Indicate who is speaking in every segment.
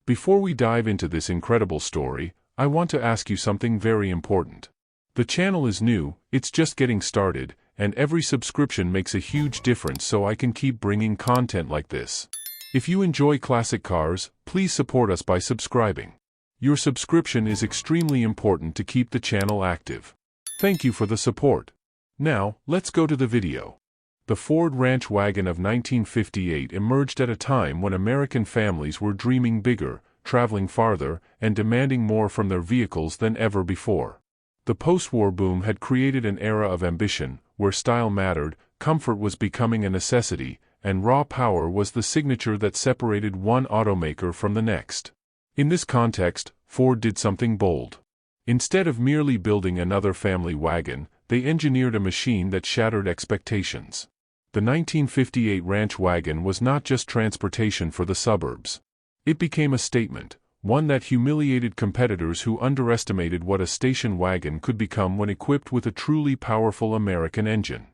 Speaker 1: Before we dive into this incredible story, I want to ask you something very important. The channel is new, it's just getting started, and every subscription makes a huge difference so I can keep bringing content like this. If you enjoy classic cars, please support us by subscribing. Your subscription is extremely important to keep the channel active. Thank you for the support. Now, let's go to the video. The Ford Ranch Wagon of 1958 emerged at a time when American families were dreaming bigger, traveling farther, and demanding more from their vehicles than ever before. The post-war boom had created an era of ambition, where style mattered, comfort was becoming a necessity, and raw power was the signature that separated one automaker from the next. In this context, Ford did something bold. Instead of merely building another family wagon, they engineered a machine that shattered expectations. The 1958 Ranch Wagon was not just transportation for the suburbs. It became a statement, one that humiliated competitors who underestimated what a station wagon could become when equipped with a truly powerful American engine.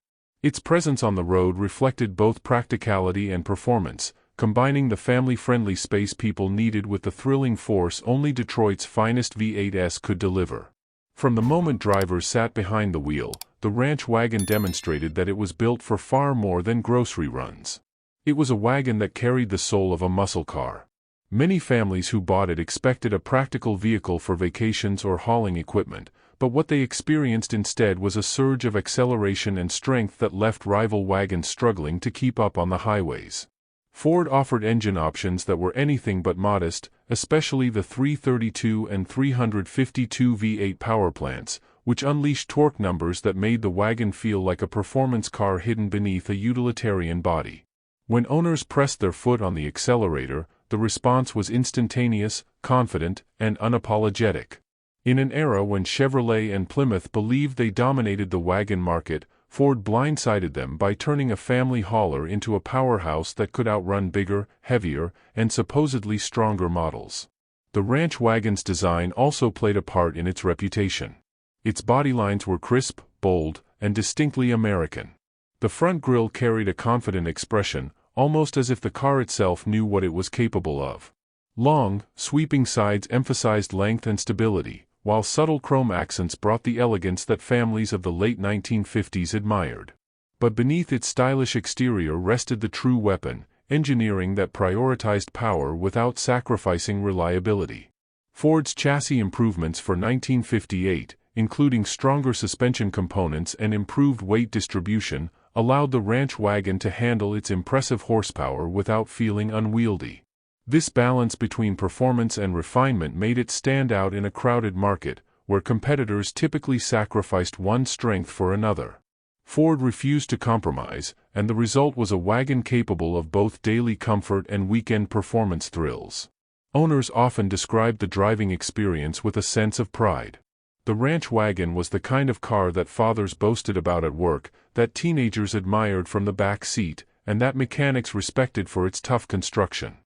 Speaker 1: Its presence on the road reflected both practicality and performance, combining the family-friendly space people needed with the thrilling force only Detroit's finest V8s could deliver. From the moment drivers sat behind the wheel, the Ranch Wagon demonstrated that it was built for far more than grocery runs. It was a wagon that carried the soul of a muscle car. Many families who bought it expected a practical vehicle for vacations or hauling equipment, but what they experienced instead was a surge of acceleration and strength that left rival wagons struggling to keep up on the highways. Ford offered engine options that were anything but modest, especially the 332 and 352 V8 power plants, which unleashed torque numbers that made the wagon feel like a performance car hidden beneath a utilitarian body. When owners pressed their foot on the accelerator, the response was instantaneous, confident, and unapologetic. In an era when Chevrolet and Plymouth believed they dominated the wagon market, Ford blindsided them by turning a family hauler into a powerhouse that could outrun bigger, heavier, and supposedly stronger models. The Ranch Wagon's design also played a part in its reputation. Its bodylines were crisp, bold, and distinctly American. The front grille carried a confident expression, almost as if the car itself knew what it was capable of. Long, sweeping sides emphasized length and stability, while subtle chrome accents brought the elegance that families of the late 1950s admired. But beneath its stylish exterior rested the true weapon, engineering that prioritized power without sacrificing reliability. Ford's chassis improvements for 1958, including stronger suspension components and improved weight distribution, allowed the Ranch Wagon to handle its impressive horsepower without feeling unwieldy. This balance between performance and refinement made it stand out in a crowded market, where competitors typically sacrificed one strength for another. Ford refused to compromise, and the result was a wagon capable of both daily comfort and weekend performance thrills. Owners often described the driving experience with a sense of pride. The Ranch Wagon was the kind of car that fathers boasted about at work, that teenagers admired from the back seat, and that mechanics respected for its tough construction.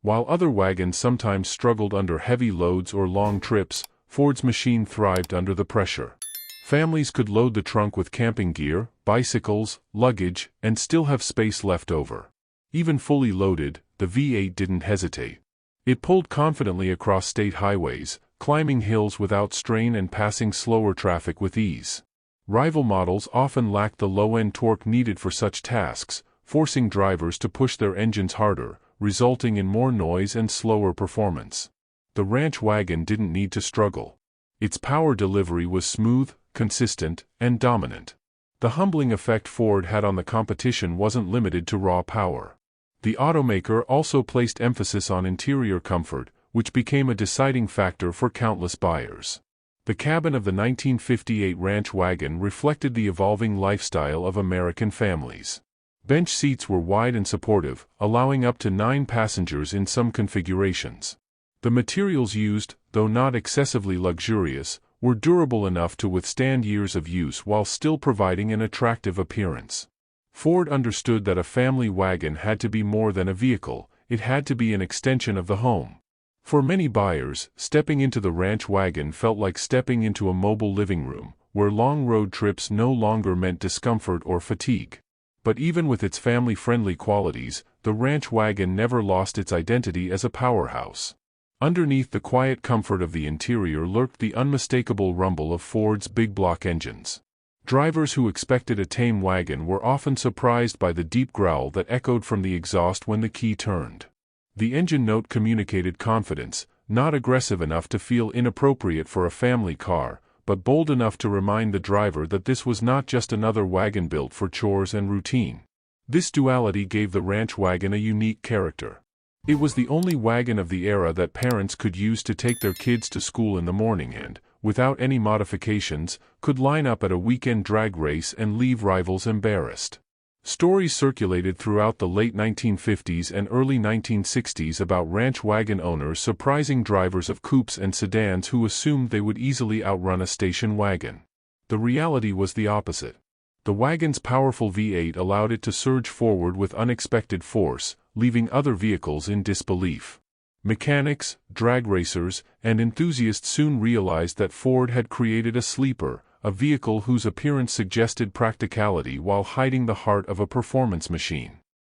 Speaker 1: While other wagons sometimes struggled under heavy loads or long trips, Ford's machine thrived under the pressure. Families could load the trunk with camping gear, bicycles, luggage, and still have space left over. Even fully loaded, the V8 didn't hesitate. It pulled confidently across state highways, climbing hills without strain and passing slower traffic with ease. Rival models often lacked the low-end torque needed for such tasks, forcing drivers to push their engines harder, resulting in more noise and slower performance. The Ranch Wagon didn't need to struggle. Its power delivery was smooth, consistent, and dominant. The humbling effect Ford had on the competition wasn't limited to raw power. The automaker also placed emphasis on interior comfort, which became a deciding factor for countless buyers. The cabin of the 1958 Ranch Wagon reflected the evolving lifestyle of American families. Bench seats were wide and supportive, allowing up to 9 passengers in some configurations. The materials used, though not excessively luxurious, were durable enough to withstand years of use while still providing an attractive appearance. Ford understood that a family wagon had to be more than a vehicle, it had to be an extension of the home. For many buyers, stepping into the Ranch Wagon felt like stepping into a mobile living room, where long road trips no longer meant discomfort or fatigue. But even with its family-friendly qualities, the Ranch Wagon never lost its identity as a powerhouse. Underneath the quiet comfort of the interior lurked the unmistakable rumble of Ford's big block engines. Drivers who expected a tame wagon were often surprised by the deep growl that echoed from the exhaust when the key turned. The engine note communicated confidence, not aggressive enough to feel inappropriate for a family car, but bold enough to remind the driver that this was not just another wagon built for chores and routine. This duality gave the Ranch Wagon a unique character. It was the only wagon of the era that parents could use to take their kids to school in the morning and, without any modifications, could line up at a weekend drag race and leave rivals embarrassed. Stories circulated throughout the late 1950s and early 1960s about ranch wagon owners surprising drivers of coupes and sedans who assumed they would easily outrun a station wagon. The reality was the opposite. The wagon's powerful V8 allowed it to surge forward with unexpected force, leaving other vehicles in disbelief. Mechanics, drag racers, and enthusiasts soon realized that Ford had created a sleeper, a vehicle whose appearance suggested practicality while hiding the heart of a performance machine.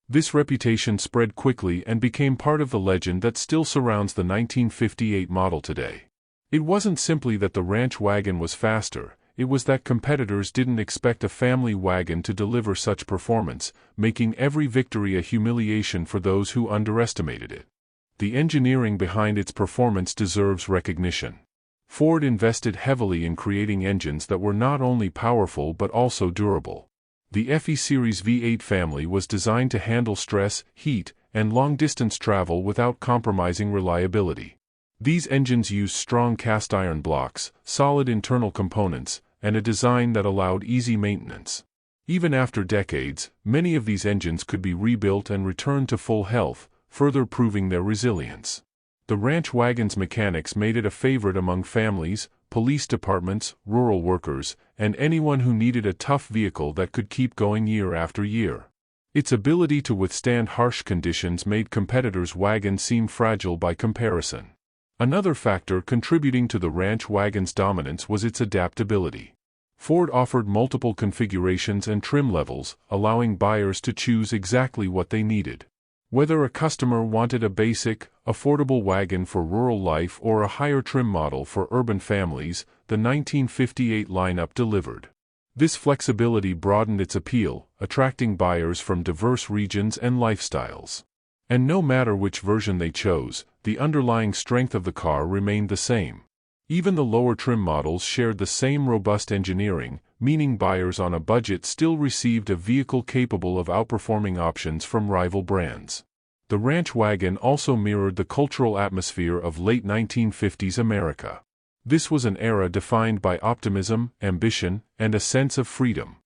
Speaker 1: This reputation spread quickly and became part of the legend that still surrounds the 1958 model today. It wasn't simply that the ranch wagon was faster, it was that competitors didn't expect a family wagon to deliver such performance, making every victory a humiliation for those who underestimated it. The engineering behind its performance deserves recognition. Ford invested heavily in creating engines that were not only powerful but also durable. The FE Series V8 family was designed to handle stress, heat, and long-distance travel without compromising reliability. These engines used strong cast-iron blocks, solid internal components, and a design that allowed easy maintenance. Even after decades, many of these engines could be rebuilt and returned to full health, further proving their resilience. The ranch wagon's mechanics made it a favorite among families, police departments, rural workers, and anyone who needed a tough vehicle that could keep going year after year. Its ability to withstand harsh conditions made competitors' wagons seem fragile by comparison. Another factor contributing to the ranch wagon's dominance was its adaptability. Ford offered multiple configurations and trim levels, allowing buyers to choose exactly what they needed. Whether a customer wanted a basic, affordable wagon for rural life or a higher trim model for urban families, the 1958 lineup delivered. This flexibility broadened its appeal, attracting buyers from diverse regions and lifestyles. And no matter which version they chose, the underlying strength of the car remained the same. Even the lower trim models shared the same robust engineering, meaning buyers on a budget still received a vehicle capable of outperforming options from rival brands. The ranch wagon also mirrored the cultural atmosphere of late 1950s America. This was an era defined by optimism, ambition, and a sense of freedom.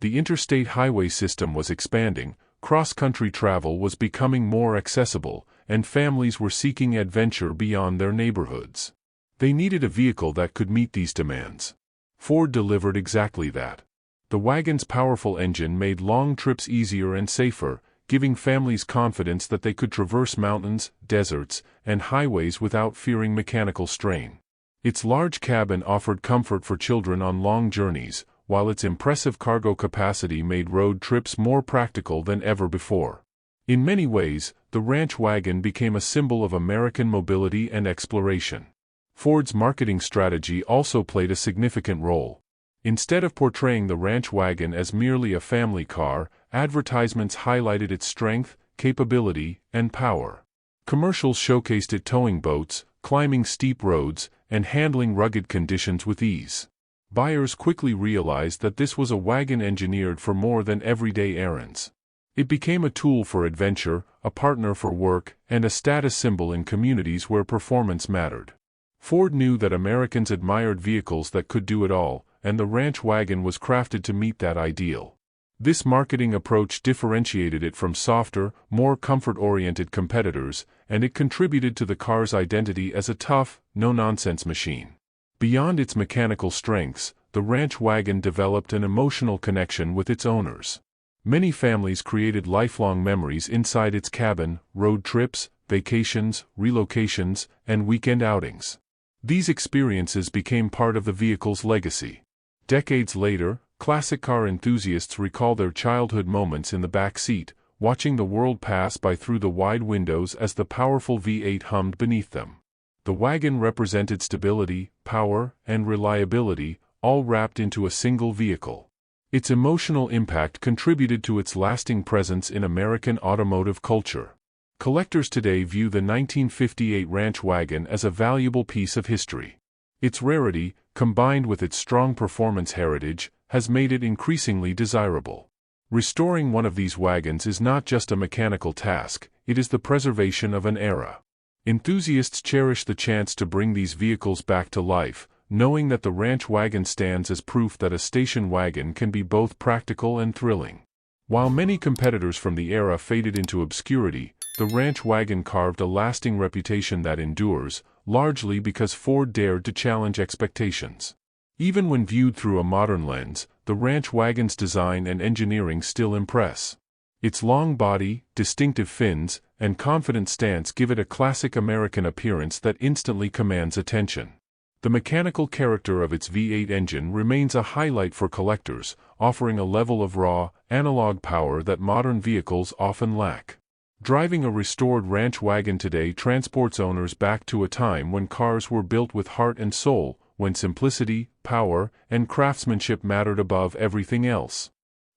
Speaker 1: The interstate highway system was expanding, cross-country travel was becoming more accessible, and families were seeking adventure beyond their neighborhoods. They needed a vehicle that could meet these demands. Ford delivered exactly that. The wagon's powerful engine made long trips easier and safer, giving families confidence that they could traverse mountains, deserts, and highways without fearing mechanical strain. Its large cabin offered comfort for children on long journeys, while its impressive cargo capacity made road trips more practical than ever before. In many ways, the ranch wagon became a symbol of American mobility and exploration. Ford's marketing strategy also played a significant role. Instead of portraying the ranch wagon as merely a family car, advertisements highlighted its strength, capability, and power. Commercials showcased it towing boats, climbing steep roads, and handling rugged conditions with ease. Buyers quickly realized that this was a wagon engineered for more than everyday errands. It became a tool for adventure, a partner for work, and a status symbol in communities where performance mattered. Ford knew that Americans admired vehicles that could do it all, and the ranch wagon was crafted to meet that ideal. This marketing approach differentiated it from softer, more comfort-oriented competitors, and it contributed to the car's identity as a tough, no-nonsense machine. Beyond its mechanical strengths, the ranch wagon developed an emotional connection with its owners. Many families created lifelong memories inside its cabin, road trips, vacations, relocations, and weekend outings. These experiences became part of the vehicle's legacy. Decades later, classic car enthusiasts recall their childhood moments in the back seat, watching the world pass by through the wide windows as the powerful V8 hummed beneath them. The wagon represented stability, power, and reliability, all wrapped into a single vehicle. Its emotional impact contributed to its lasting presence in American automotive culture. Collectors today view the 1958 Ranch Wagon as a valuable piece of history. Its rarity, combined with its strong performance heritage, has made it increasingly desirable. Restoring one of these wagons is not just a mechanical task, it is the preservation of an era. Enthusiasts cherish the chance to bring these vehicles back to life, knowing that the Ranch Wagon stands as proof that a station wagon can be both practical and thrilling. While many competitors from the era faded into obscurity, the Ranch Wagon carved a lasting reputation that endures, largely because Ford dared to challenge expectations. Even when viewed through a modern lens, the Ranch Wagon's design and engineering still impress. Its long body, distinctive fins, and confident stance give it a classic American appearance that instantly commands attention. The mechanical character of its V8 engine remains a highlight for collectors, offering a level of raw, analog power that modern vehicles often lack. Driving a restored Ranch Wagon today transports owners back to a time when cars were built with heart and soul, when simplicity, power, and craftsmanship mattered above everything else.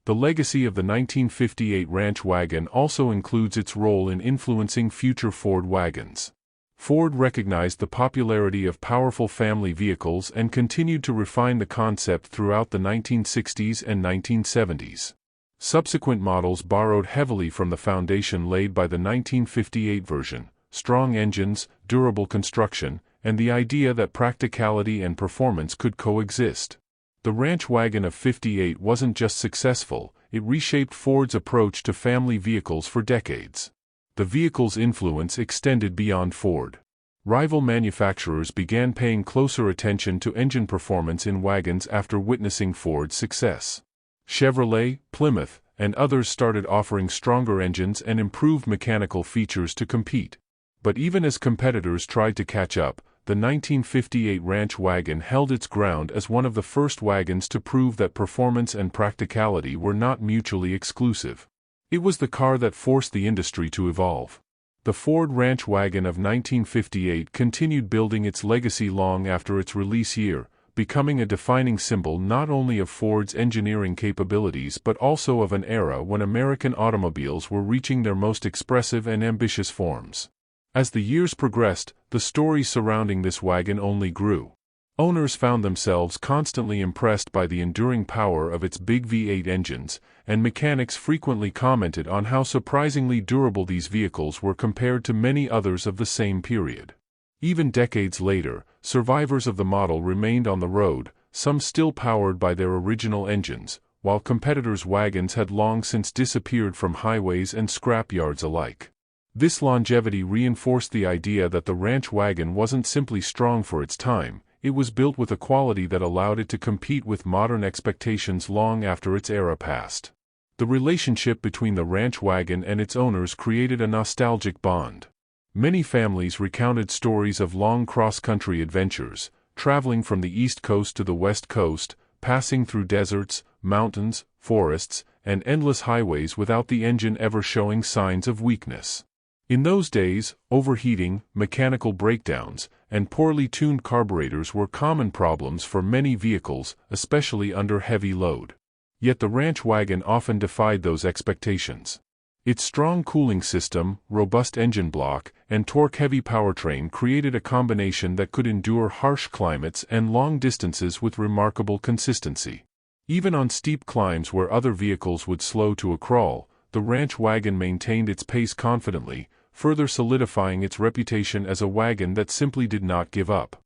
Speaker 1: The legacy of the 1958 Ranch Wagon also includes its role in influencing future Ford wagons. Ford recognized the popularity of powerful family vehicles and continued to refine the concept throughout the 1960s and 1970s. Subsequent models borrowed heavily from the foundation laid by the 1958 version: strong engines, durable construction, and the idea that practicality and performance could coexist. The Ranch Wagon of '58 wasn't just successful, it reshaped Ford's approach to family vehicles for decades. The vehicle's influence extended beyond Ford. Rival manufacturers began paying closer attention to engine performance in wagons after witnessing Ford's success. Chevrolet, Plymouth, and others started offering stronger engines and improved mechanical features to compete. But even as competitors tried to catch up, the 1958 Ranch Wagon held its ground as one of the first wagons to prove that performance and practicality were not mutually exclusive. It was the car that forced the industry to evolve. The Ford Ranch Wagon of 1958 continued building its legacy long after its release year, becoming a defining symbol not only of Ford's engineering capabilities but also of an era when American automobiles were reaching their most expressive and ambitious forms. As the years progressed, the stories surrounding this wagon only grew. Owners found themselves constantly impressed by the enduring power of its big V8 engines, and mechanics frequently commented on how surprisingly durable these vehicles were compared to many others of the same period. Even decades later, survivors of the model remained on the road, some still powered by their original engines, while competitors' wagons had long since disappeared from highways and scrapyards alike. This longevity reinforced the idea that the Ranch Wagon wasn't simply strong for its time, it was built with a quality that allowed it to compete with modern expectations long after its era passed. The relationship between the Ranch Wagon and its owners created a nostalgic bond. Many families recounted stories of long cross-country adventures, traveling from the East Coast to the West Coast, passing through deserts, mountains, forests, and endless highways without the engine ever showing signs of weakness. In those days, overheating, mechanical breakdowns, and poorly tuned carburetors were common problems for many vehicles, especially under heavy load. Yet the Ranch Wagon often defied those expectations. Its strong cooling system, robust engine block, and torque-heavy powertrain created a combination that could endure harsh climates and long distances with remarkable consistency. Even on steep climbs where other vehicles would slow to a crawl, the Ranch Wagon maintained its pace confidently, further solidifying its reputation as a wagon that simply did not give up.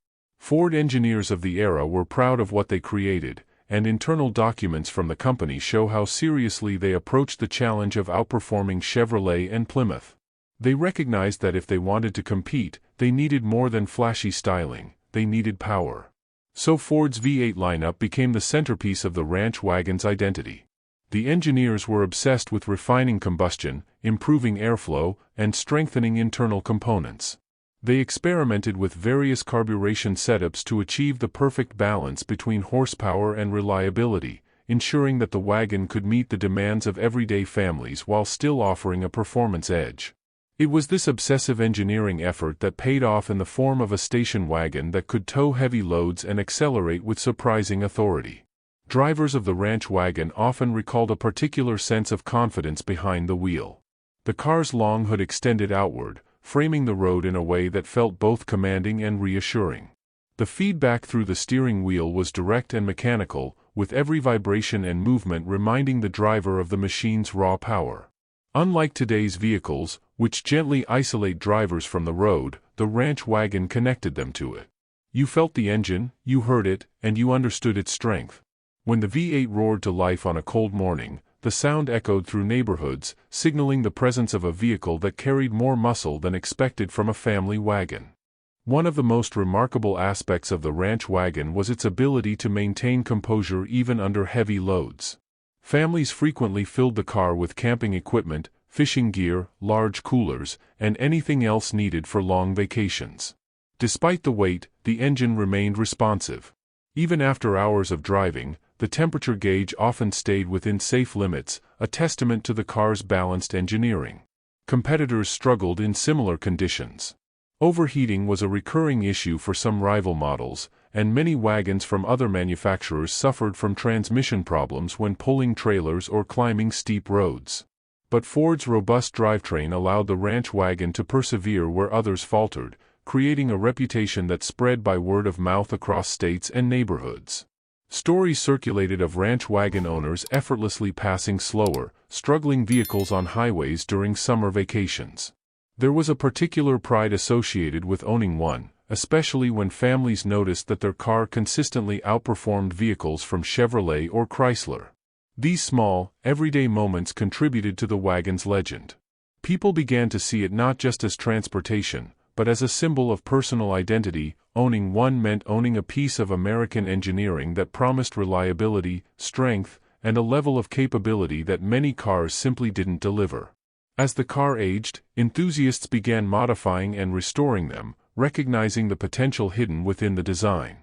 Speaker 1: Ford engineers of the era were proud of what they created, and internal documents from the company show how seriously they approached the challenge of outperforming Chevrolet and Plymouth. They recognized that if they wanted to compete, they needed more than flashy styling, they needed power. So Ford's V8 lineup became the centerpiece of the Ranch Wagon's identity. The engineers were obsessed with refining combustion, improving airflow, and strengthening internal components. They experimented with various carburation setups to achieve the perfect balance between horsepower and reliability, ensuring that the wagon could meet the demands of everyday families while still offering a performance edge. It was this obsessive engineering effort that paid off in the form of a station wagon that could tow heavy loads and accelerate with surprising authority. Drivers of the Ranch Wagon often recalled a particular sense of confidence behind the wheel. The car's long hood extended outward, framing the road in a way that felt both commanding and reassuring. The feedback through the steering wheel was direct and mechanical, with every vibration and movement reminding the driver of the machine's raw power. Unlike today's vehicles, which gently isolate drivers from the road, the Ranch Wagon connected them to it. You felt the engine, you heard it, and you understood its strength. When the V8 roared to life on a cold morning, the sound echoed through neighborhoods, signaling the presence of a vehicle that carried more muscle than expected from a family wagon. One of the most remarkable aspects of the Ranch Wagon was its ability to maintain composure even under heavy loads. Families frequently filled the car with camping equipment, fishing gear, large coolers, and anything else needed for long vacations. Despite the weight, the engine remained responsive. Even after hours of driving, the temperature gauge often stayed within safe limits, a testament to the car's balanced engineering. Competitors struggled in similar conditions. Overheating was a recurring issue for some rival models, and many wagons from other manufacturers suffered from transmission problems when pulling trailers or climbing steep roads. But Ford's robust drivetrain allowed the Ranch Wagon to persevere where others faltered, creating a reputation that spread by word of mouth across states and neighborhoods. Stories circulated of Ranch Wagon owners effortlessly passing slower, struggling vehicles on highways during summer vacations. There was a particular pride associated with owning one, especially when families noticed that their car consistently outperformed vehicles from Chevrolet or Chrysler. These small, everyday moments contributed to the wagon's legend. People began to see it not just as transportation, but as a symbol of personal identity. Owning one meant owning a piece of American engineering that promised reliability, strength, and a level of capability that many cars simply didn't deliver. As the car aged, enthusiasts began modifying and restoring them, recognizing the potential hidden within the design.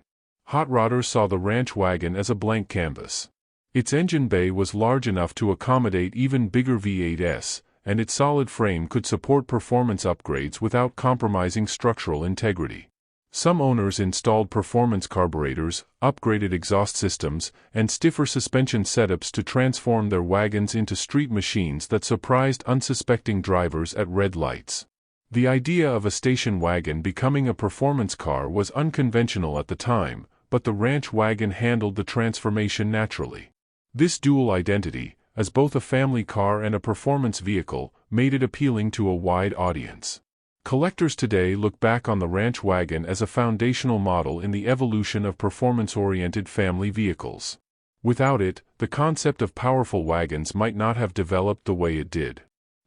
Speaker 1: Hot rodders saw the Ranch Wagon as a blank canvas. Its engine bay was large enough to accommodate even bigger V8s, and its solid frame could support performance upgrades without compromising structural integrity. Some owners installed performance carburetors, upgraded exhaust systems, and stiffer suspension setups to transform their wagons into street machines that surprised unsuspecting drivers at red lights. The idea of a station wagon becoming a performance car was unconventional at the time, but the Ranch Wagon handled the transformation naturally. This dual identity, as both a family car and a performance vehicle, made it appealing to a wide audience. Collectors today look back on the Ranch Wagon as a foundational model in the evolution of performance-oriented family vehicles. Without it, the concept of powerful wagons might not have developed the way it did.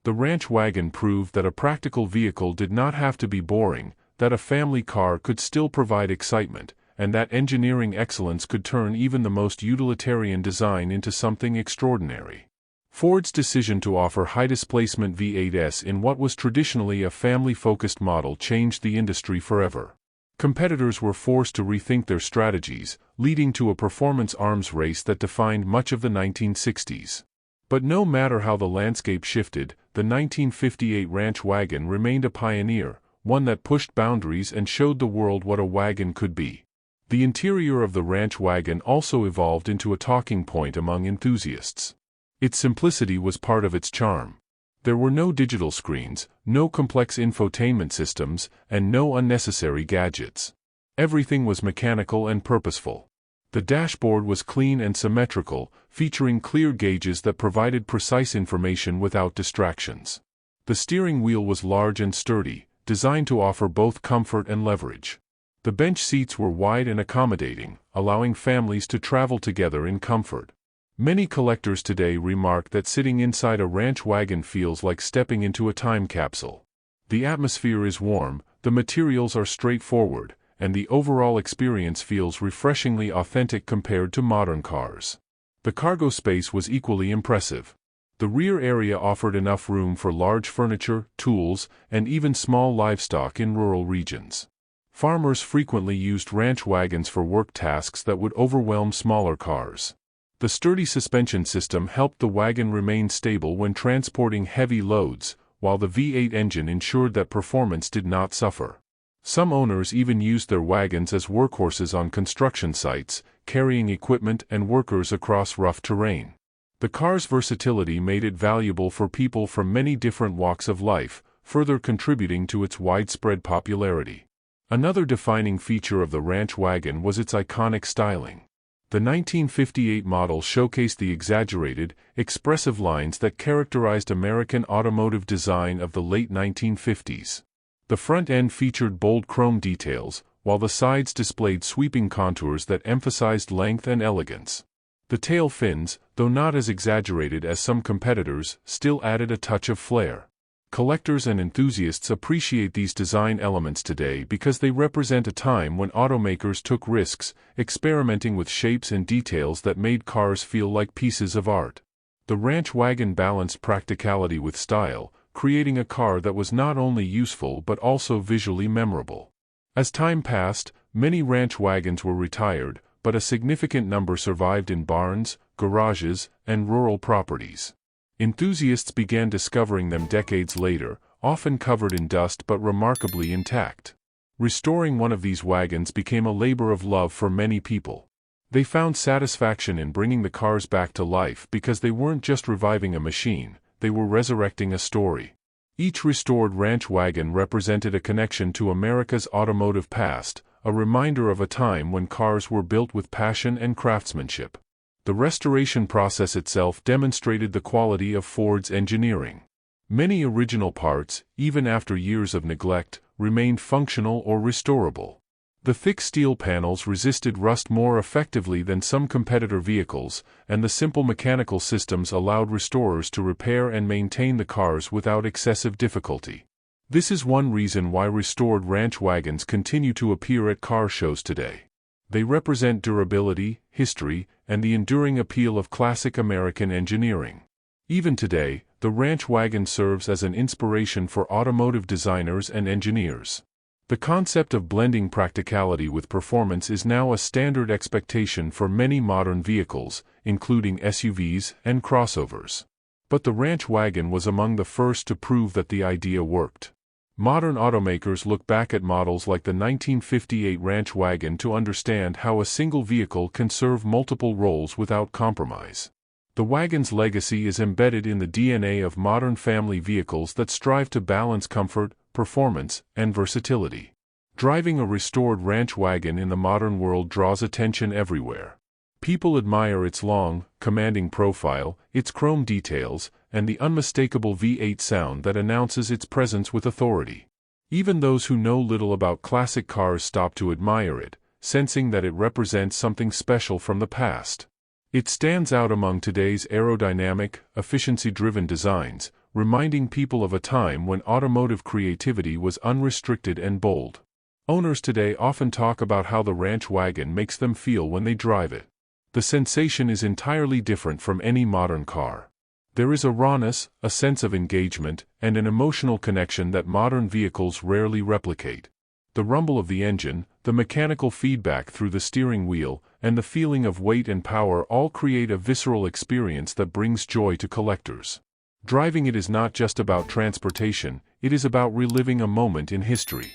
Speaker 1: The Ranch Wagon proved that a practical vehicle did not have to be boring, that a family car could still provide excitement, and that engineering excellence could turn even the most utilitarian design into something extraordinary. Ford's decision to offer high-displacement V8s in what was traditionally a family-focused model changed the industry forever. Competitors were forced to rethink their strategies, leading to a performance arms race that defined much of the 1960s. But no matter how the landscape shifted, the 1958 Ranch Wagon remained a pioneer, one that pushed boundaries and showed the world what a wagon could be. The interior of the Ranch Wagon also evolved into a talking point among enthusiasts. Its simplicity was part of its charm. There were no digital screens, no complex infotainment systems, and no unnecessary gadgets. Everything was mechanical and purposeful. The dashboard was clean and symmetrical, featuring clear gauges that provided precise information without distractions. The steering wheel was large and sturdy, designed to offer both comfort and leverage. The bench seats were wide and accommodating, allowing families to travel together in comfort. Many collectors today remark that sitting inside a Ranch Wagon feels like stepping into a time capsule. The atmosphere is warm, the materials are straightforward, and the overall experience feels refreshingly authentic compared to modern cars. The cargo space was equally impressive. The rear area offered enough room for large furniture, tools, and even small livestock in rural regions. Farmers frequently used ranch wagons for work tasks that would overwhelm smaller cars. The sturdy suspension system helped the wagon remain stable when transporting heavy loads, while the V8 engine ensured that performance did not suffer. Some owners even used their wagons as workhorses on construction sites, carrying equipment and workers across rough terrain. The car's versatility made it valuable for people from many different walks of life, further contributing to its widespread popularity. Another defining feature of the Ranch Wagon was its iconic styling. The 1958 model showcased the exaggerated, expressive lines that characterized American automotive design of the late 1950s. The front end featured bold chrome details, while the sides displayed sweeping contours that emphasized length and elegance. The tail fins, though not as exaggerated as some competitors, still added a touch of flair. Collectors and enthusiasts appreciate these design elements today because they represent a time when automakers took risks, experimenting with shapes and details that made cars feel like pieces of art. The Ranch Wagon balanced practicality with style, creating a car that was not only useful but also visually memorable. As time passed, many ranch wagons were retired, but a significant number survived in barns, garages, and rural properties. Enthusiasts began discovering them decades later, often covered in dust but remarkably intact. Restoring one of these wagons became a labor of love for many people. They found satisfaction in bringing the cars back to life because they weren't just reviving a machine, they were resurrecting a story. Each restored ranch wagon represented a connection to America's automotive past, a reminder of a time when cars were built with passion and craftsmanship. The restoration process itself demonstrated the quality of Ford's engineering. Many original parts, even after years of neglect, remained functional or restorable. The thick steel panels resisted rust more effectively than some competitor vehicles, and the simple mechanical systems allowed restorers to repair and maintain the cars without excessive difficulty. This is one reason why restored ranch wagons continue to appear at car shows today. They represent durability, history, and the enduring appeal of classic American engineering. Even today, the ranch wagon serves as an inspiration for automotive designers and engineers. The concept of blending practicality with performance is now a standard expectation for many modern vehicles, including SUVs and crossovers. But the ranch wagon was among the first to prove that the idea worked. Modern automakers look back at models like the 1958 Ranch Wagon to understand how a single vehicle can serve multiple roles without compromise. The wagon's legacy is embedded in the DNA of modern family vehicles that strive to balance comfort, performance, and versatility. Driving a restored ranch wagon in the modern world draws attention everywhere. People admire its long, commanding profile, its chrome details, and the unmistakable V8 sound that announces its presence with authority. Even those who know little about classic cars stop to admire it, sensing that it represents something special from the past. It stands out among today's aerodynamic, efficiency-driven designs, reminding people of a time when automotive creativity was unrestricted and bold. Owners today often talk about how the ranch wagon makes them feel when they drive it. The sensation is entirely different from any modern car. There is a rawness, a sense of engagement, and an emotional connection that modern vehicles rarely replicate. The rumble of the engine, the mechanical feedback through the steering wheel, and the feeling of weight and power all create a visceral experience that brings joy to collectors. Driving it is not just about transportation, it is about reliving a moment in history.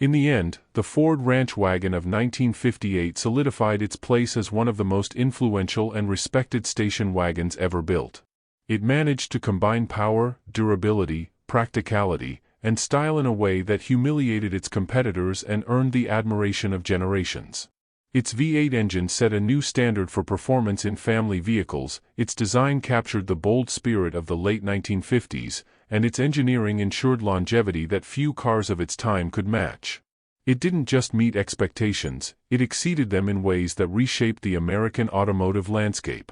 Speaker 1: In the end, the Ford Ranch Wagon of 1958 solidified its place as one of the most influential and respected station wagons ever built. It managed to combine power, durability, practicality, and style in a way that humiliated its competitors and earned the admiration of generations. Its V8 engine set a new standard for performance in family vehicles, its design captured the bold spirit of the late 1950s, and its engineering ensured longevity that few cars of its time could match. It didn't just meet expectations, it exceeded them in ways that reshaped the American automotive landscape.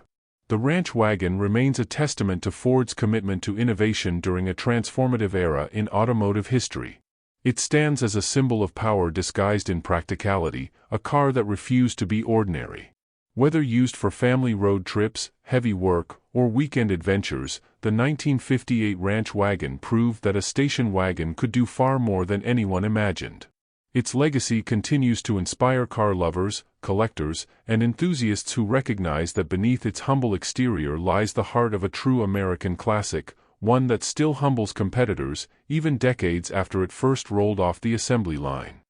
Speaker 1: The Ranch Wagon remains a testament to Ford's commitment to innovation during a transformative era in automotive history. It stands as a symbol of power disguised in practicality, a car that refused to be ordinary. Whether used for family road trips, heavy work, or weekend adventures, the 1958 Ranch Wagon proved that a station wagon could do far more than anyone imagined. Its legacy continues to inspire car lovers, collectors, and enthusiasts who recognize that beneath its humble exterior lies the heart of a true American classic, one that still humbles competitors, even decades after it first rolled off the assembly line.